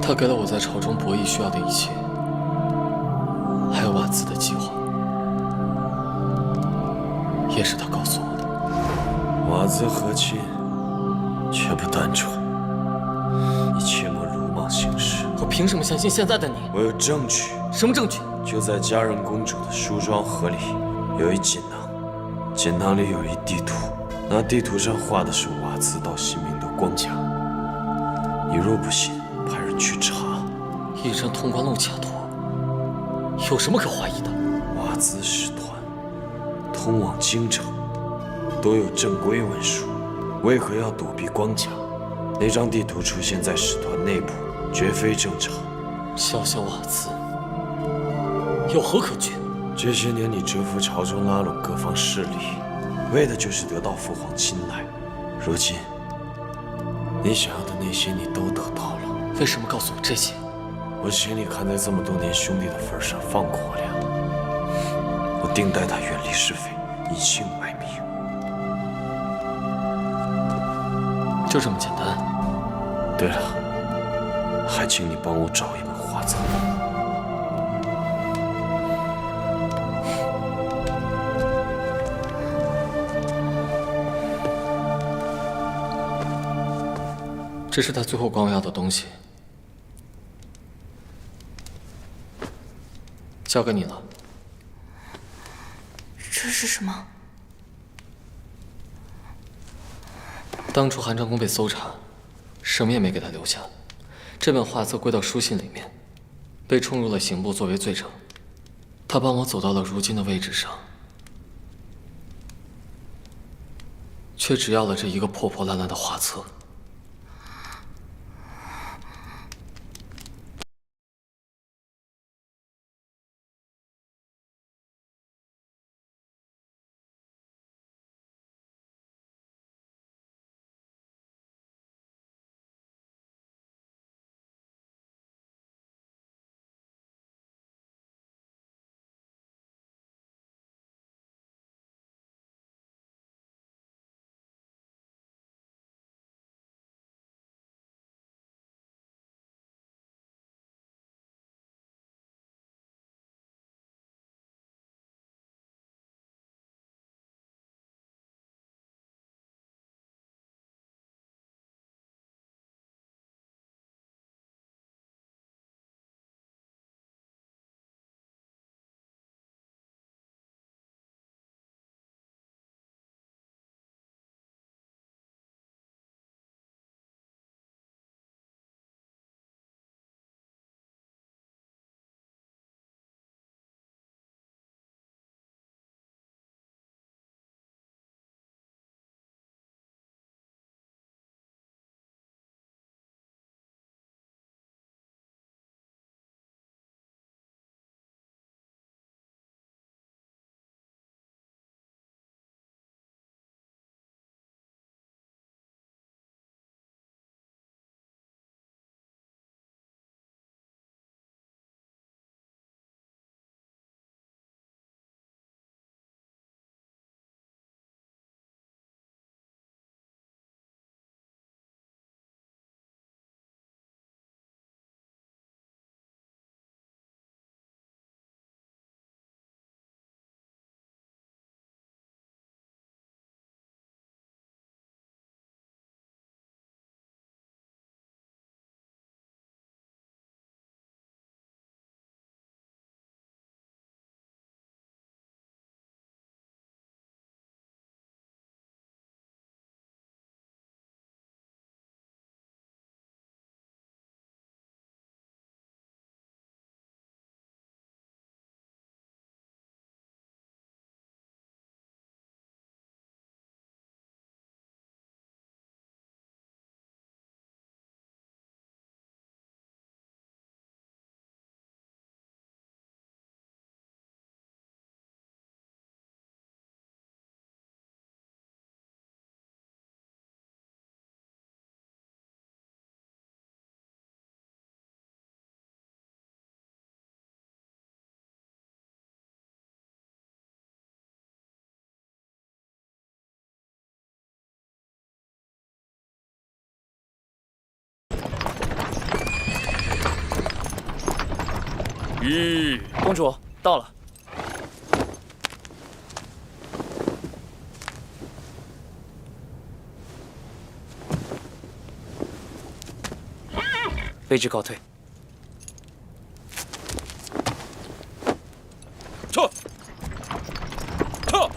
他给了我在朝中博弈需要的一切，还有瓦兹的计划，也是他告诉我的。瓦兹和亲，却不单纯，你切莫鲁莽行事。我凭什么相信现在的你？我有证据。什么证据？就在佳人公主的梳妆盒里有一锦囊，锦囊里有一地图，那地图上画的是瓦兹到新命的光甲。你若不信，派人去查。一张通关路卡图，有什么可怀疑的？瓦兹使团通往京城，都有正规文书，为何要躲避光甲？那张地图出现在使团内部，绝非正常。小小瓦兹，有何可惧？这些年你蛰伏朝中，拉拢各方势力，为的就是得到父皇青睐。如今，你想要的那些你都得到了。为什么告诉我这些？我心里看在这么多年兄弟的份上，放过我俩。我定带他远离是非，隐姓埋名。就这么简单？对了，还请你帮我找一本画册。这是他最后管我要的东西，交给你了。这是什么？当初韩长公被搜查，什么也没给他留下。这本画册归到书信里面，被冲入了刑部作为罪证。他帮我走到了如今的位置上，却只要了这一个破破烂烂的画册。咦，公主到了。卑职告退。撤！撤！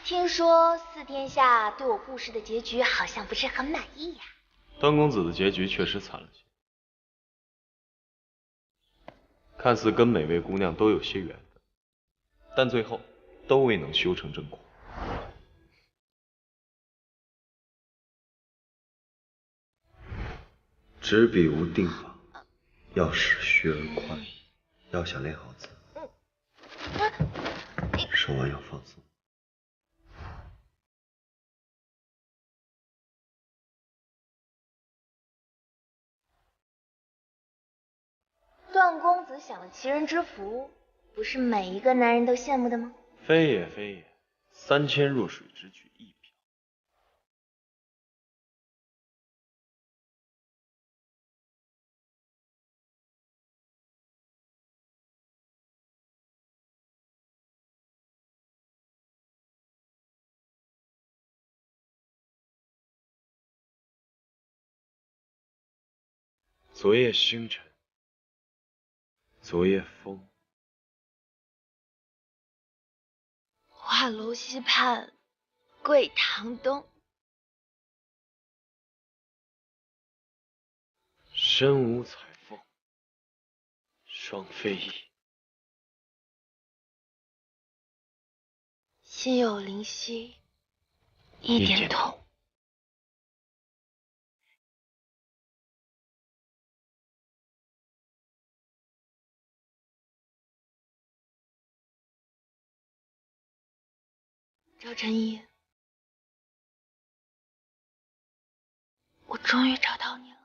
听说四天下对我故事的结局好像不是很满意呀。端公子的结局确实惨了些，看似跟每位姑娘都有些缘分，但最后都未能修成正果。执笔无定法，要使虚而宽。要想练好字，手腕要放松。段公子享了齐人之福，不是每一个男人都羡慕的吗？非也非也，3000弱水只取一瓢。昨夜星辰，昨夜风。画楼西畔，桂堂东。身无彩凤，双飞翼。心有灵犀一点通。赵晨一，我终于找到你了。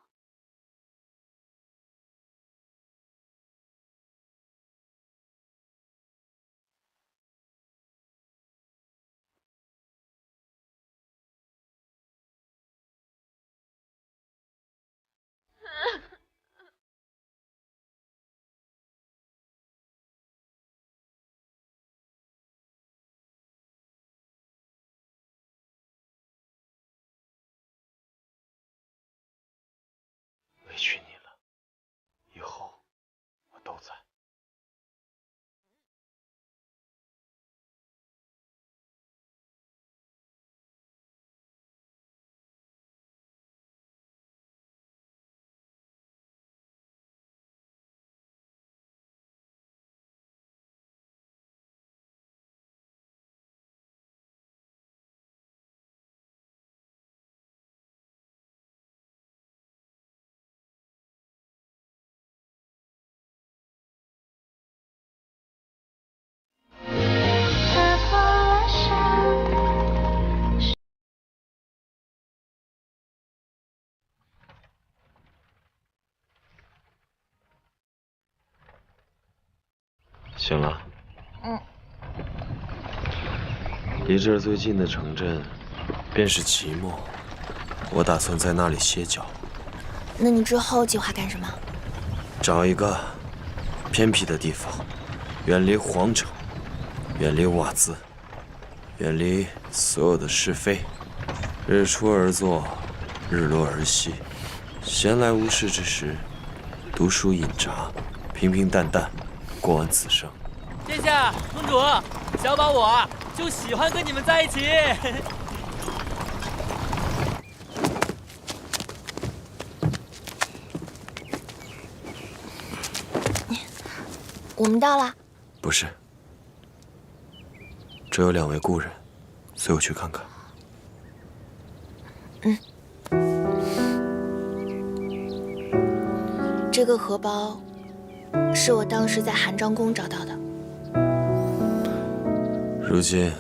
委屈你了，以后我都在。醒了。离这儿最近的城镇，便是即墨。我打算在那里歇脚。那你之后计划干什么？找一个偏僻的地方，远离皇城，远离瓦兹，远离所有的是非。日出而作，日落而息。闲来无事之时，读书饮茶，平平淡淡过完此生。谢谢公主，小宝我就喜欢跟你们在一起。我们到了。不是，这有2位故人，随我去看看。这个荷包是我当时在韩章宫找到的，如今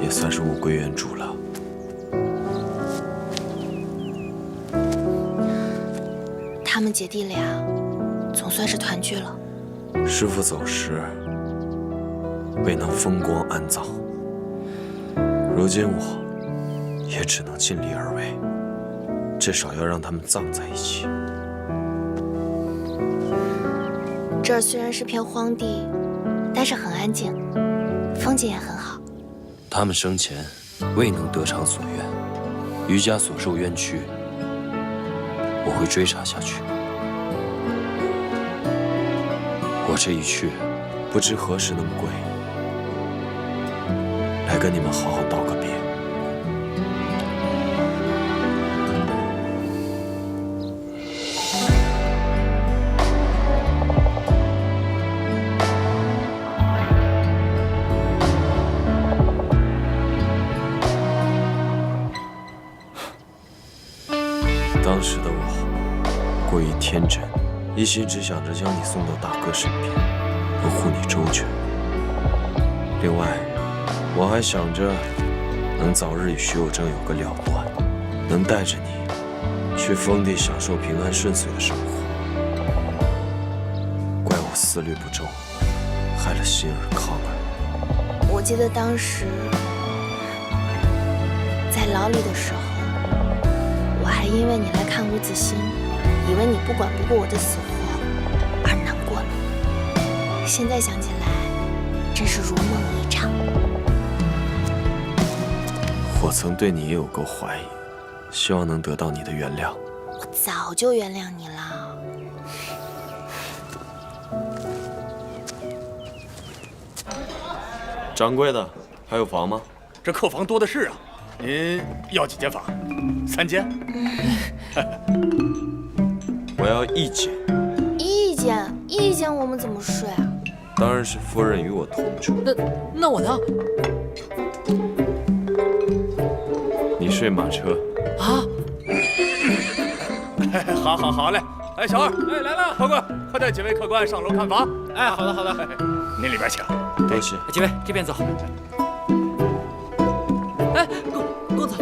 也算是物归原主了。他们姐弟俩总算是团聚了。师父走时未能风光安葬，如今我也只能尽力而为，至少要让他们葬在一起。这儿虽然是片荒地，但是很安静，风景也很好。他们生前未能得偿所愿，余家所受冤屈，我会追查下去。我这一去，不知何时能归，来跟你们好好道个别。当时的我过于天真，一心只想着将你送到大哥身边，能护你周全。另外，我还想着能早日与徐有贞有个了断，能带着你去封地享受平安顺遂的生活。怪我思虑不周，害了心儿康儿。我记得当时在牢里的时候，我还因为你来看伍子欣，以为你不管不顾我的死活而难过了。现在想起来，真是如梦一场。我曾对你也有过怀疑，希望能得到你的原谅。我早就原谅你了。掌柜的，还有房吗？这客房多的是啊，您要几间房？3间。我要1间。一间我们怎么睡啊？当然是夫人与我同住。那我呢？你睡马车。啊？好嘞。哎，小二，哎来了，客官，快带几位客官上楼看房。哎，好的。您里边请。多谢。几位这边走。哎，公子，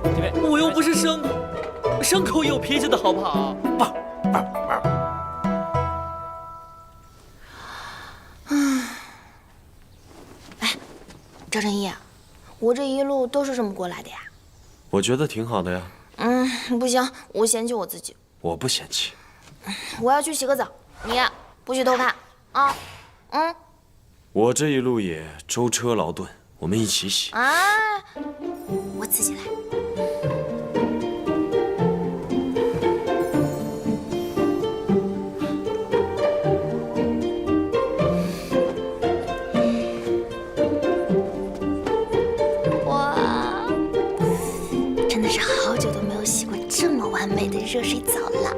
这位我又不是牲口，牲口有脾气的好不好？赵正义，我这一路都是这么过来的呀。我觉得挺好的呀。不行，我嫌弃我自己。我不嫌弃。我要去洗个澡，你不许偷看啊。我这一路也舟车劳顿，我们一起洗。我自己来。真的是好久都没有洗过这么完美的热水澡了。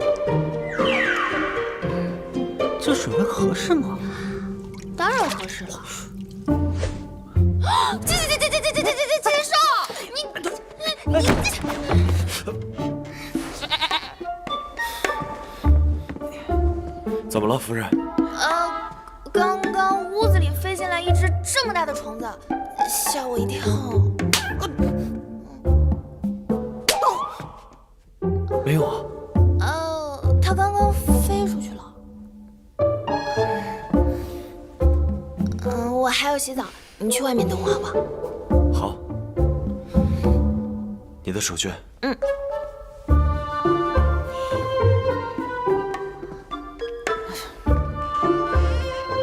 这水温合适吗？当然合适了。禽兽！怎么了，夫人？刚刚屋子里飞进来一只这么大的虫子，吓我一跳。没有啊。它刚刚飞出去了。我还要洗澡，你去外面等我好不好？好。你的手绢。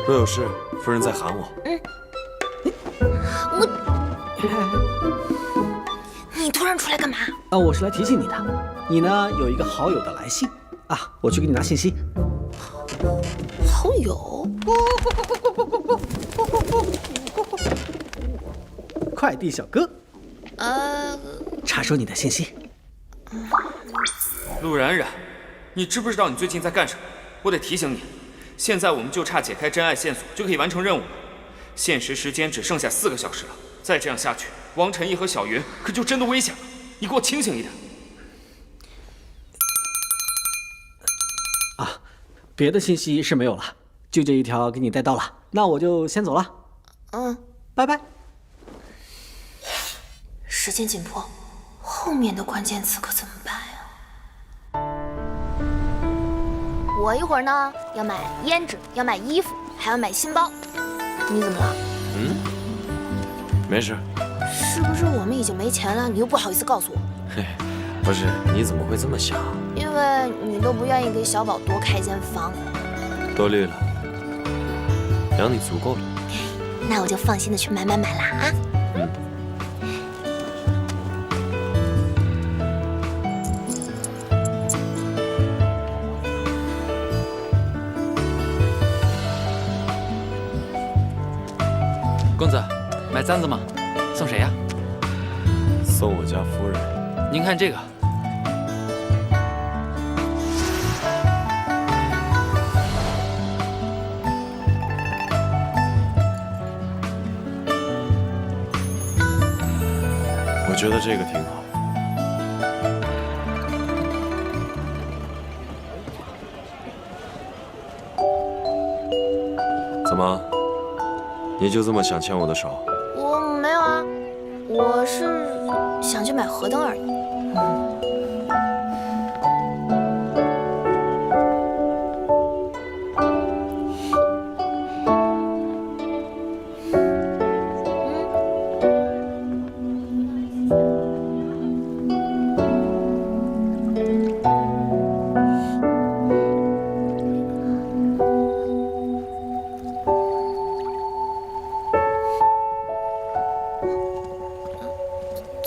若有事，夫人在喊我。你突然出来干嘛？我是来提醒你的。你呢，有一个好友的来信啊，我去给你拿信息。好友？快递小哥。查收你的信息。陆冉冉，你知不知道你最近在干什么？我得提醒你，现在我们就差解开真爱线索就可以完成任务了。限时时间只剩下4个小时了，再这样下去，王晨毅和小云可就真的危险了。你给我清醒一点。别的信息是没有了，就这一条给你带到了，那我就先走了。拜拜。时间紧迫，后面的关键词可怎么办呀？我我一会儿呢要买胭脂，要买衣服，还要买新包。你怎么了？没事。是不是我们已经没钱了，你又不好意思告诉我？嘿，不是，你怎么会这么想？因为你都不愿意给小宝多开间房。多虑了，养你足够了。那我就放心的去买了啊。公子，买簪子吗？送谁呀？送我家夫人。您看这个。我觉得这个挺好。怎么？你就这么想牵我的手？我没有啊，我是想去买河灯而已。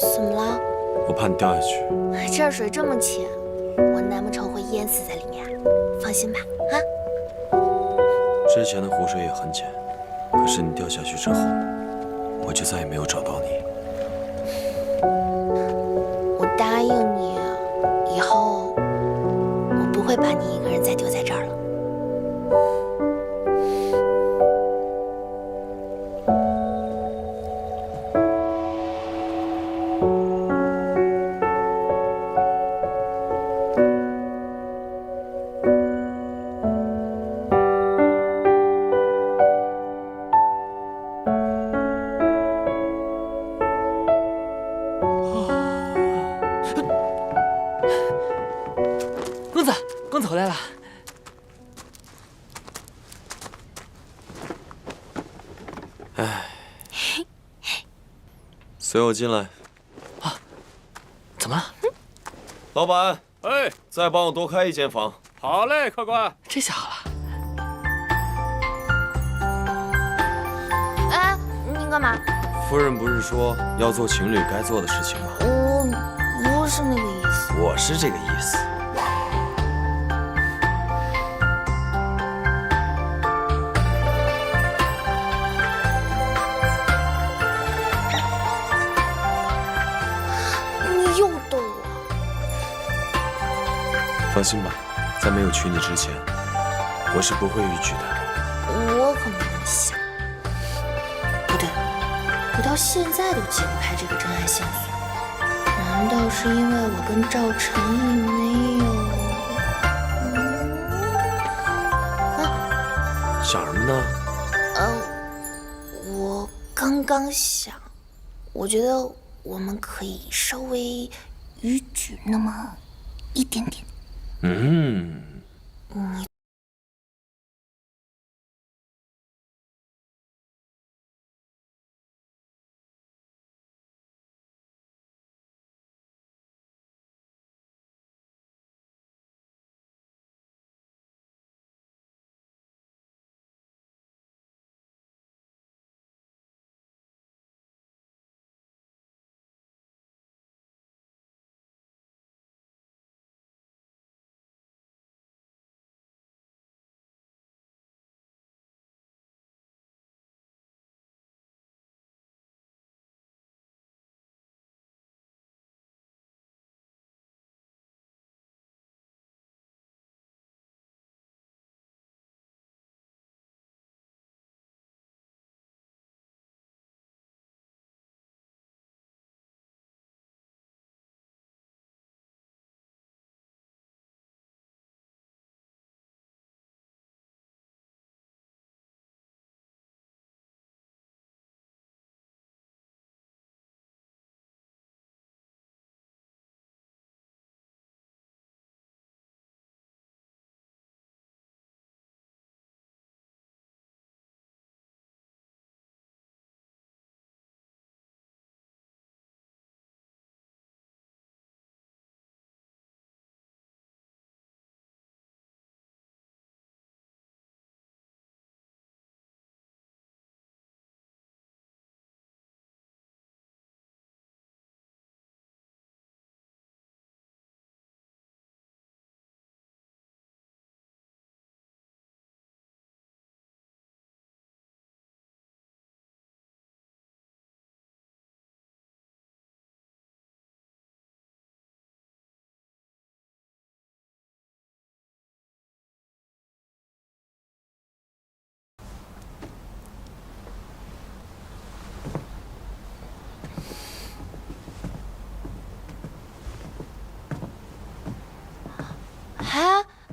怎么了？我怕你掉下去。这儿水这么浅，我难不成会淹死在里面？放心吧，啊！之前的湖水也很浅，可是你掉下去之后，我就再也没有找到你。我答应你，以后我不会把你一个人再丢在这儿了。公子回来了。随我进来。啊，怎么了？老板，哎，再帮我多开一间房。好嘞，客官。这下好了。哎，你干嘛？夫人不是说要做情侣该做的事情吗？我不是那个意思。我是这个意思。你又逗我。放心吧，在没有娶你之前，我是不会逾矩的。我可没那么想。不对，我到现在都解不开这个真爱线索。难道是因为我跟赵晨宇没有？想什么呢？我刚刚想，我觉得我们可以稍微逾矩那么一点点。你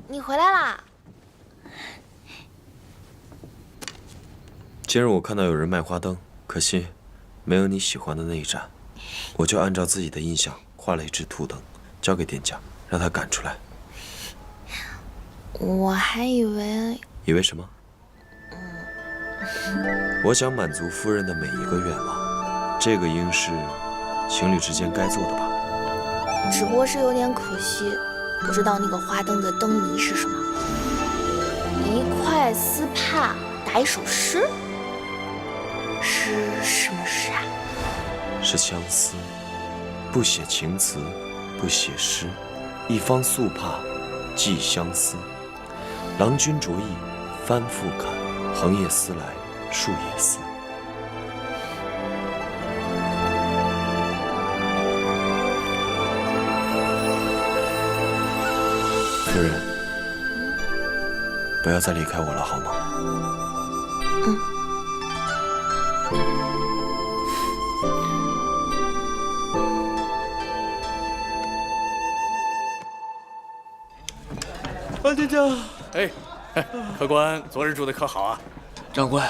你回来啦！今日我看到有人卖花灯，可惜没有你喜欢的那一盏，我就按照自己的印象画了一只图灯，交给店家，让他赶出来。我还以为什么？我想满足夫人的每一个愿望，这个应是情侣之间该做的吧。只不过是有点可惜，不知道那个花灯的灯谜是什么。一块丝帕打一首诗，是什么诗啊？是相思，不写情词，不写诗，一方素帕寄相思。郎君着意翻复看，横叶思来竖叶思。夫人，不要再离开我了，好吗？安店家，哎，客官昨日住的可好啊？掌柜，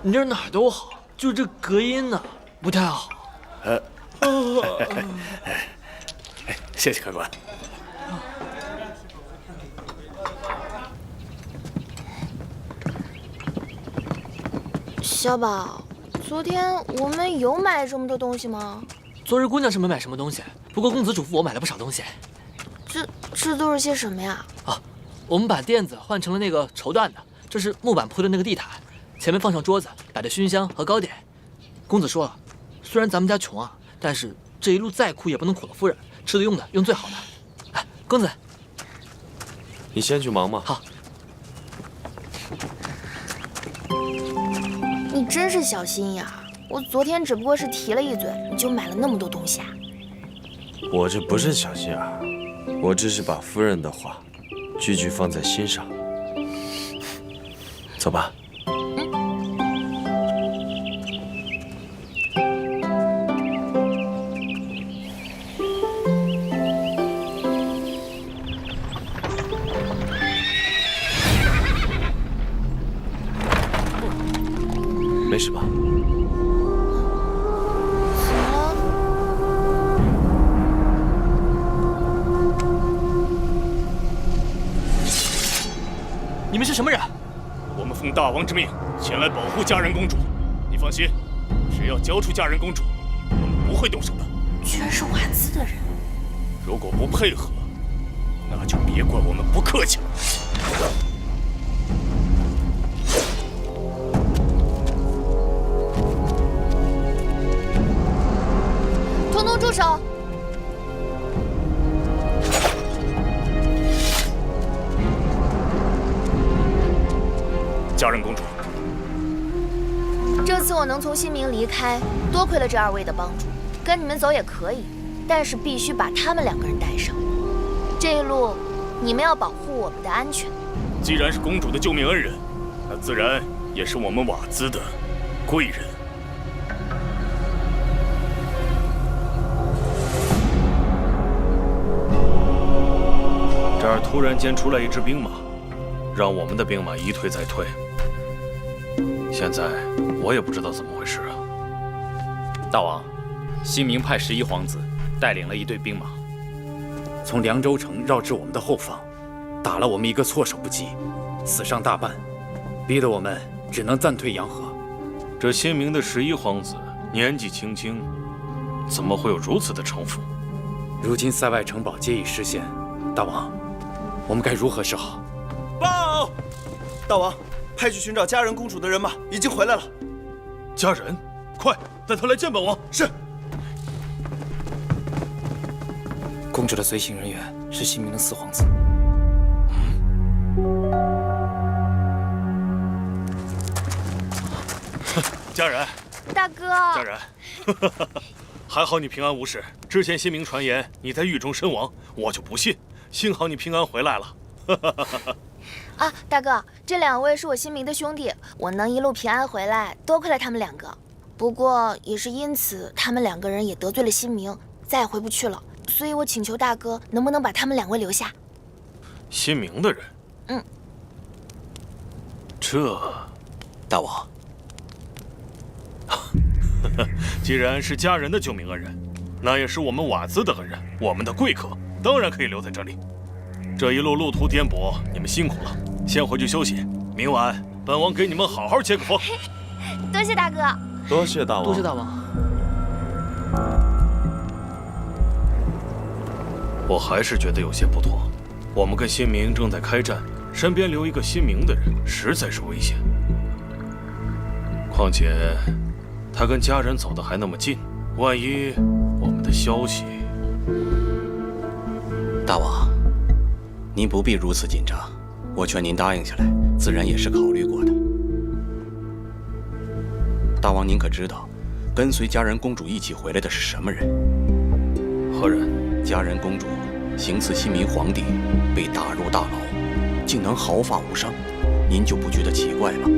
你这哪儿都好，就这隔音呢不太好。谢谢客官。小宝，昨天我们有买这么多东西吗？昨日姑娘是没买什么东西，不过公子嘱咐我买了不少东西。这都是些什么呀？啊，我们把垫子换成了那个绸缎的，这是木板铺的那个地毯，前面放上桌子，摆着熏香和糕点。公子说了，虽然咱们家穷啊，但是这一路再苦也不能苦了夫人，吃的用的用最好的。哎，公子，你先去忙吧。好。你真是小心眼儿！我昨天只不过是提了一嘴，你就买了那么多东西啊？我这不是小心眼儿，我只是把夫人的话句句放在心上。走吧。没事吧？怎么了？你们是什么人？我们奉大王之命前来保护佳人公主。你放心，只要交出佳人公主，我们不会动手的。居然是瓦兹的人！如果不配合，那就别怪我们不客气了。统统住手！佳人公主，这次我能从新明离开，多亏了这二位的帮助。跟你们走也可以，但是必须把他们两个人带上。这一路，你们要保护我们的安全。既然是公主的救命恩人，那自然也是我们瓦兹的贵人。这儿突然间出来一支兵马，让我们的兵马一退再退。现在我也不知道怎么回事啊。大王，新明派11皇子带领了一队兵马，从凉州城绕至我们的后方，打了我们一个措手不及，死伤大半，逼得我们只能暂退阳河。这新明的11皇子年纪轻轻，怎么会有如此的城府？如今塞外城堡皆已失陷，大王，我们该如何是好？报，大王，派去寻找佳人公主的人马已经回来了。佳人，快带他来见本王。是。公主的随行人员是新明的4皇子。佳人，大哥，佳人，还好你平安无事。之前新明传言你在狱中身亡，我就不信。幸好你平安回来了。啊，大哥，这2位是我新明的兄弟，我能一路平安回来，多亏了他们2个。不过也是因此，他们2个人也得罪了新明，再也回不去了。所以我请求大哥，能不能把他们2位留下？新明的人。嗯。这，大王，既然是家人的救命恩人，那也是我们瓦兹的恩人，我们的贵客，当然可以留在这里。这一路途颠簸，你们辛苦了，先回去休息。明晚本王给你们好好接个风。多谢大哥。多谢大王。多谢大王。我还是觉得有些不妥。我们跟新明正在开战，身边留一个新明的人，实在是危险。况且，他跟家人走得还那么近，万一我们的消息……大王，您不必如此紧张，我劝您答应下来，自然也是考虑过的。大王，您可知道，跟随佳人公主一起回来的是什么人？何人？佳人公主行刺新民皇帝，被打入大牢，竟能毫发无伤，您就不觉得奇怪吗？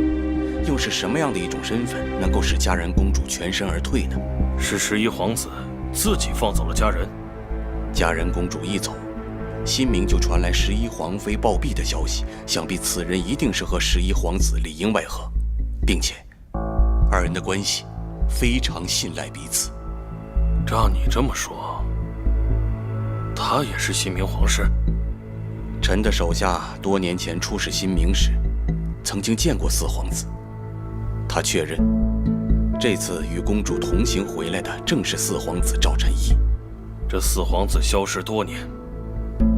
又是什么样的一种身份，能够使佳人公主全身而退呢？是11皇子自己放走了佳人。佳人公主一走，新明就传来11皇妃暴毙的消息，想必此人一定是和11皇子里应外合，并且二人的关系非常信赖彼此。照你这么说，他也是新明皇室？臣的手下多年前出使新明时，曾经见过4皇子。他确认，这次与公主同行回来的正是4皇子赵晨义。这4皇子消失多年，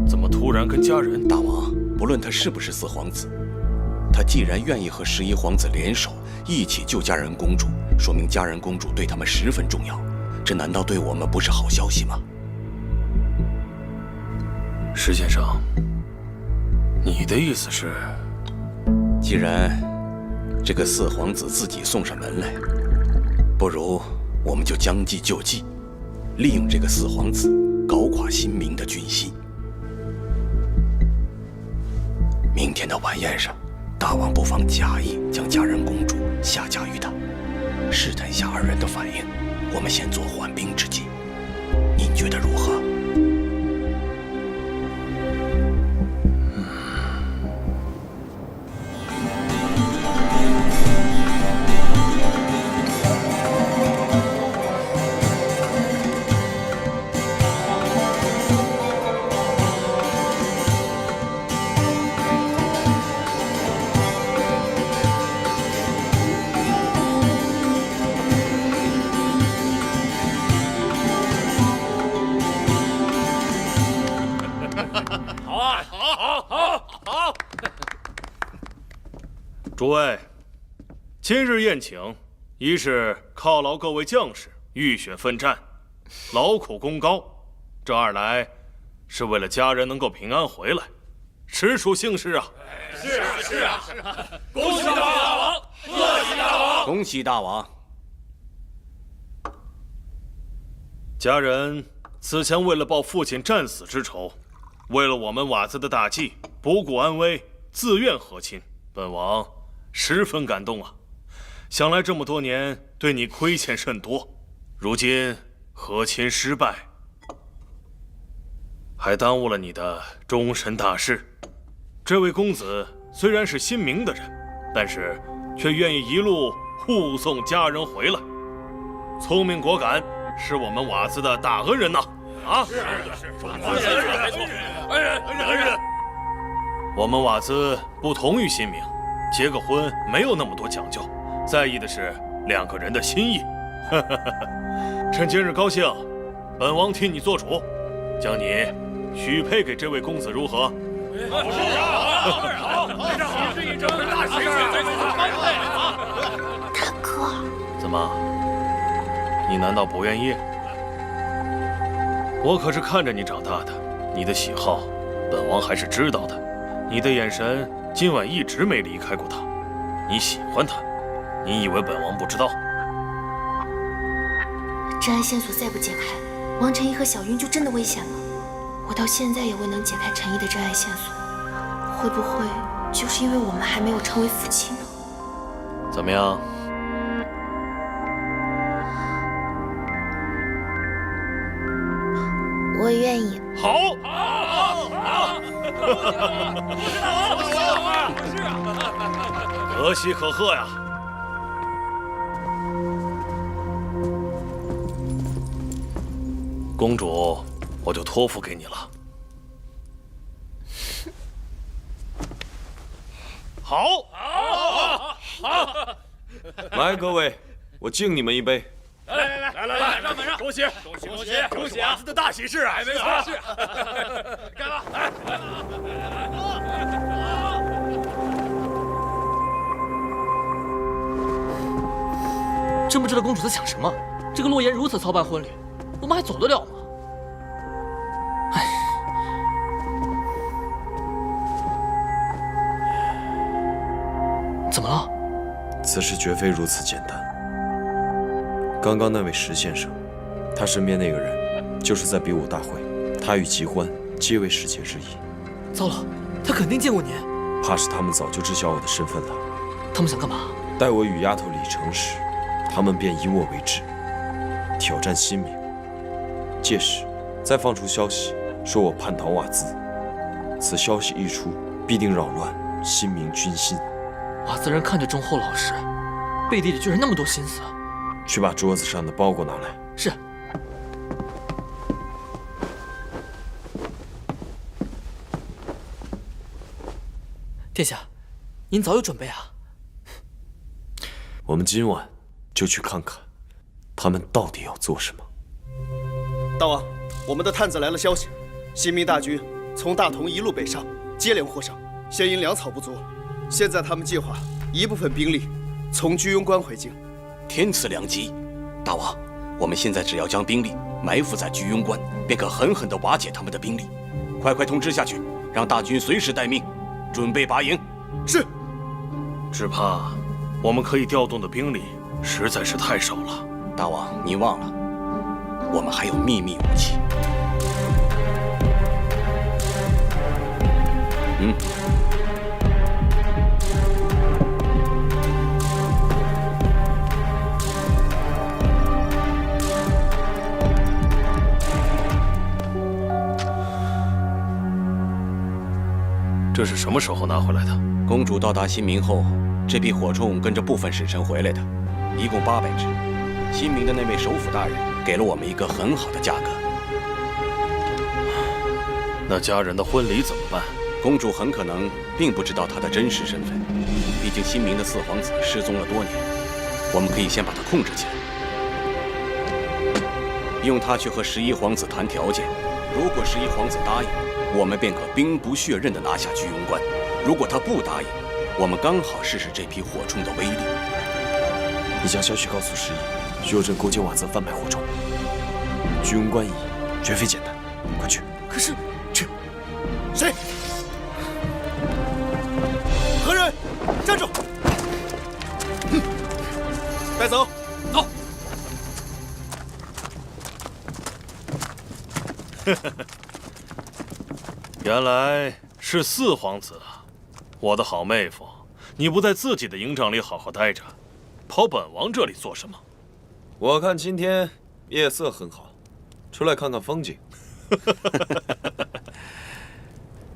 怎么突然跟家人？大王，不论他是不是4皇子，他既然愿意和11皇子联手一起救佳人公主，说明佳人公主对他们十分重要。这难道对我们不是好消息吗？石先生，你的意思是，既然这个4皇子自己送上门来，不如我们就将计就计，利用这个4皇子搞垮新明的军心。明天的晚宴上，大王不妨假意将佳人公主下嫁于他，试探下二人的反应。我们先做缓兵之计，您觉得如何？诸位，今日宴请，一是犒劳各位将士浴血奋战，劳苦功高；这二来，是为了家人能够平安回来，实属幸事啊！是啊！恭喜大王，贺喜大王！恭喜大王！家人此前为了报父亲战死之仇，为了我们瓦兹的大计，不顾安危，自愿和亲，本王十分感动啊！想来这么多年对你亏欠甚多，如今和亲失败，还耽误了你的终身大事。这位公子虽然是新明的人，但是却愿意一路护送家人回来，聪明果敢，是我们瓦兹的大恩人呐！啊，是，没错，恩人。我们瓦兹不同于新明。结个婚没有那么多讲究，在意的是2个人的心意。趁今日高兴，本王替你做主，将你许配给这位公子，如何？好，大喜事，大哥，怎么？你难道不愿意？我可是看着你长大的，你的喜好，本王还是知道的。你的眼神今晚一直没离开过他，你喜欢他，你以为本王不知道？真爱线索再不解开，王晨一和小云就真的危险了。我到现在也未能解开陈毅的真爱线索，会不会就是因为我们还没有成为夫妻呢？怎么样？我愿意。好。可喜可贺呀！公主，我就托付给你了。好，来，各位，我敬你们一杯。来，让！恭喜娃子的大喜事啊！没错，是。干了！来！真不知道公主在想什么。这个洛言如此操办婚礼，我们还走得了吗？哎，怎么了？此事绝非如此简单。刚刚那位石先生，他身边那个人，就是在比武大会，他与吉欢皆为使节之一。糟了，他肯定见过您。怕是他们早就知晓我的身份了。他们想干嘛？待我与丫头礼成时，他们便以我为质，挑战新明。届时再放出消息说我叛逃瓦兹，此消息一出，必定扰乱新明军心。瓦兹人看着忠厚老实，背地里居然那么多心思。去把桌子上的包裹拿来。是。殿下，您早有准备啊。我们今晚就去看看，他们到底要做什么。大王，我们的探子来了消息，新民大军从大同一路北上，接连获胜，现因粮草不足，现在他们计划一部分兵力从居庸关回京。天赐良机，大王，我们现在只要将兵力埋伏在居庸关，便可狠狠地瓦解他们的兵力。快通知下去，让大军随时待命，准备拔营。是。只怕我们可以调动的兵力实在是太少了。大王，您忘了，我们还有秘密武器。这是什么时候拿回来的？公主到达新明后，这批火铳跟着部分使臣回来的，一共800只。新明的那位首辅大人给了我们一个很好的价格。那家人的婚礼怎么办？公主很可能并不知道她的真实身份，毕竟新明的4皇子失踪了多年，我们可以先把他控制起来，用他去和11皇子谈条件。如果11皇子答应，我们便可兵不血刃地拿下居庸关；如果他不答应，我们刚好试试这批火铳的威力。你将消息告诉11，徐有贞勾结瓦兹贩卖火铳，居庸关一役绝非简单，快去！可是，去！谁？何人？站住！带走！走！原来是4皇子啊！我的好妹夫，你不在自己的营帐里好好待着，跑本王这里做什么？我看今天夜色很好，出来看看风景。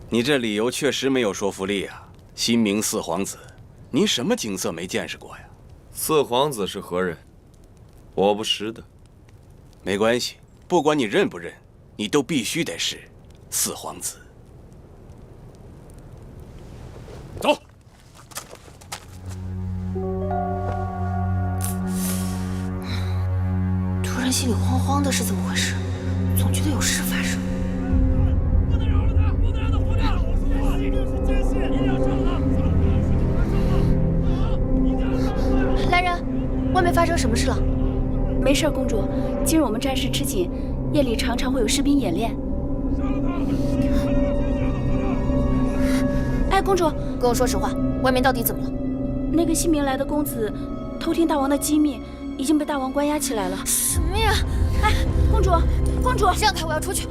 你这理由确实没有说服力啊！新明4皇子，你什么景色没见识过呀？4皇子是何人？我不识的。没关系，不管你认不认，你都必须得是4皇子。走。突然心里慌慌的，是怎么回事？总觉得有事发生。来人，外面发生什么事了？没事，公主。今日我们战事吃紧，夜里常常会有士兵演练。哎，公主，跟我说实话，外面到底怎么了？那个新明来的公子偷听大王的机密，已经被大王关押起来了。什么呀？哎，公主，公主，让开！我要出去。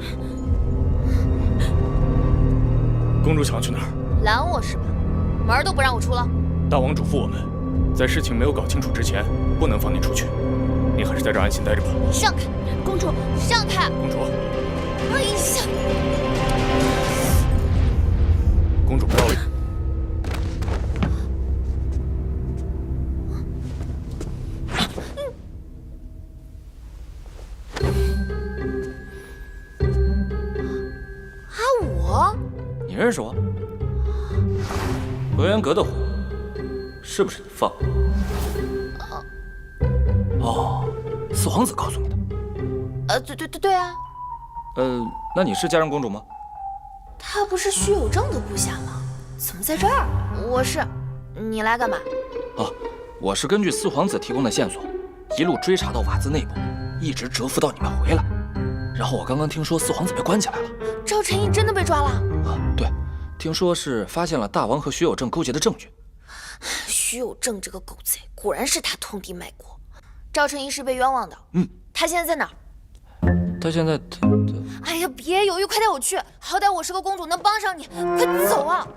公主想去哪儿？拦我是吧？门都不让我出了。大王嘱咐我们，在事情没有搞清楚之前，不能放你出去。你还是在这安心待着吧。让开！公主，让开！公主，哎呀！公主不要脸。你认识我？河源阁的火，是不是你放的？哦，四皇子告诉你的。对啊。那你是佳人公主吗？他不是徐有正的部下吗？怎么在这儿？我是，你来干嘛？我是根据四皇子提供的线索，一路追查到瓦兹内部，一直蛰伏到你们回来。然后我刚刚听说四皇子被关起来了。赵晨义真的被抓了？对，听说是发现了大王和徐有正勾结的证据。徐有正这个狗贼，果然是他通敌卖国。赵晨义是被冤枉的。他现在在哪儿？他现在哎呀，别犹豫，快带我去！好歹我是个公主，能帮上你。快走啊！